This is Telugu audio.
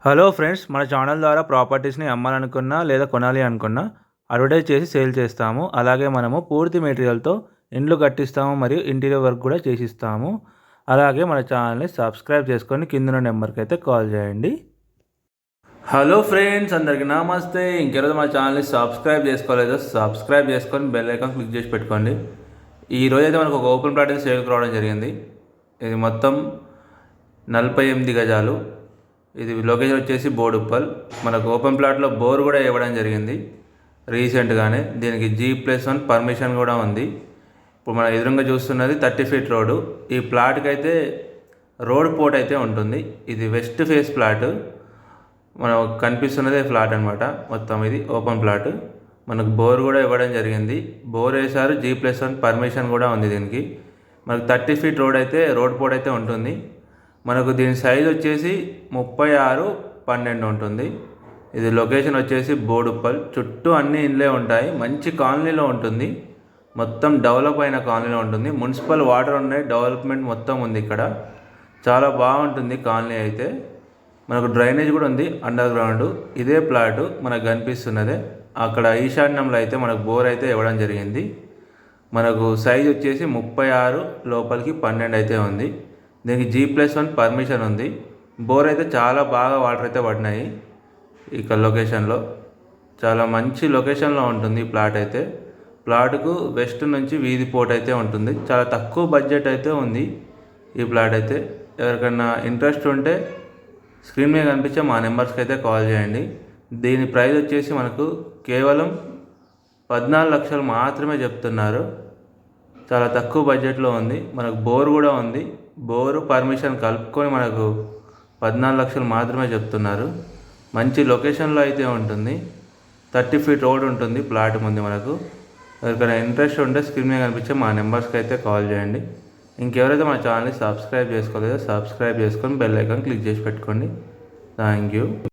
హలో ఫ్రెండ్స్, మన ఛానల్ ద్వారా ప్రాపర్టీస్ని అమ్మాలనుకున్నా లేదా కొనాలి అనుకున్నా అడ్వర్టైజ్ చేసి సేల్ చేస్తాము. అలాగే మనము పూర్తి మెటీరియల్తో ఇండ్లు కట్టిస్తాము మరియు ఇంటీరియర్ వర్క్ కూడా చేసిస్తాము. అలాగే మన ఛానల్ని సబ్స్క్రైబ్ చేసుకొని కింద నెంబర్కి అయితే కాల్ చేయండి. హలో ఫ్రెండ్స్, అందరికీ నమస్తే. ఇంకెవరైతే మన ఛానల్ని సబ్స్క్రైబ్ చేసుకోలేదో సబ్స్క్రైబ్ చేసుకొని బెల్ ఐకాన్ క్లిక్ చేసి పెట్టుకోండి. ఈరోజు అయితే మనకు ఒక ఓపెన్ ప్లాట్ అయితే సేల్కి రావడం జరిగింది. ఇది మొత్తం 48 గజాలు. ఇది లొకేషన్ వచ్చేసి బోడుప్పల్. మనకు ఓపెన్ ప్లాట్లో బోర్ కూడా ఇవ్వడం జరిగింది రీసెంట్గానే. దీనికి G+1 పర్మిషన్ కూడా ఉంది. ఇప్పుడు మన ఎదురుగా చూస్తున్నది 30 ఫీట్ రోడ్డు. ఈ ప్లాట్కి అయితే రోడ్ పోర్ట్ అయితే ఉంటుంది. ఇది వెస్ట్ ఫేస్ ప్లాట్. మనకు కనిపిస్తున్నదే ఫ్లాట్ అనమాట. మొత్తం ఇది ఓపెన్ ప్లాట్. మనకు బోర్ కూడా ఇవ్వడం జరిగింది. బోర్ వేశారు, G+1 పర్మిషన్ కూడా ఉంది దీనికి. మనకు 30 ఫీట్ రోడ్ అయితే రోడ్ పోర్ట్ అయితే ఉంటుంది. మనకు దీని సైజ్ వచ్చేసి 36x12 ఉంటుంది. ఇది లొకేషన్ వచ్చేసి బోడుప్పల్. చుట్టూ అన్ని ఇండ్లే ఉంటాయి. మంచి కాలనీలో ఉంటుంది. మొత్తం డెవలప్ అయిన కాలనీలో ఉంటుంది. మున్సిపల్ వాటర్ ఉన్నాయి, డెవలప్మెంట్ మొత్తం ఉంది ఇక్కడ. చాలా బాగుంటుంది కాలనీ అయితే. మనకు డ్రైనేజ్ కూడా ఉంది అండర్ గ్రౌండ్. ఇదే ప్లాటు మనకు కనిపిస్తున్నదే. అక్కడ ఈశాన్యంలో అయితే మనకు బోర్ అయితే ఇవ్వడం జరిగింది. మనకు సైజ్ వచ్చేసి 36 లోపలికి 12 అయితే ఉంది. దీనికి G+1 పర్మిషన్ ఉంది. బోర్ అయితే చాలా బాగా వాటర్ అయితే పడినాయి. ఇక లొకేషన్లో చాలా మంచి లొకేషన్లో ఉంటుంది ఈ ప్లాట్ అయితే. ప్లాట్కు వెస్ట్ నుంచి వీధి పోర్ట్ అయితే ఉంటుంది. చాలా తక్కువ బడ్జెట్ అయితే ఉంది ఈ ప్లాట్ అయితే. ఎవరికైనా ఇంట్రెస్ట్ ఉంటే స్క్రీన్ మీద కనిపించే మా నెంబర్స్కి అయితే కాల్ చేయండి. దీని ప్రైస్ వచ్చేసి మనకు కేవలం 14 లక్షలు మాత్రమే చెప్తున్నారు. చాలా తక్కువ బడ్జెట్లో ఉంది. మనకు బోర్ కూడా ఉంది. బోరు పర్మిషన్ కలుపుకొని మనకు 14 లక్షలు మాత్రమే చెప్తున్నారు. మంచి లొకేషన్లో అయితే ఉంటుంది. 30 ఫీట్ రోడ్ ఉంటుంది ప్లాట్ ముందు మనకు. ఎవరికైనా ఇంట్రెస్ట్ ఉంటే స్క్రీన్ మీద కనిపించే మా నెంబర్స్కి అయితే కాల్ చేయండి. ఇంకెవరైతే మా ఛానల్ని సబ్స్క్రైబ్ చేసుకోలేదో సబ్స్క్రైబ్ చేసుకొని బెల్ ఐకాన్ క్లిక్ చేసి పెట్టుకోండి. Thank you.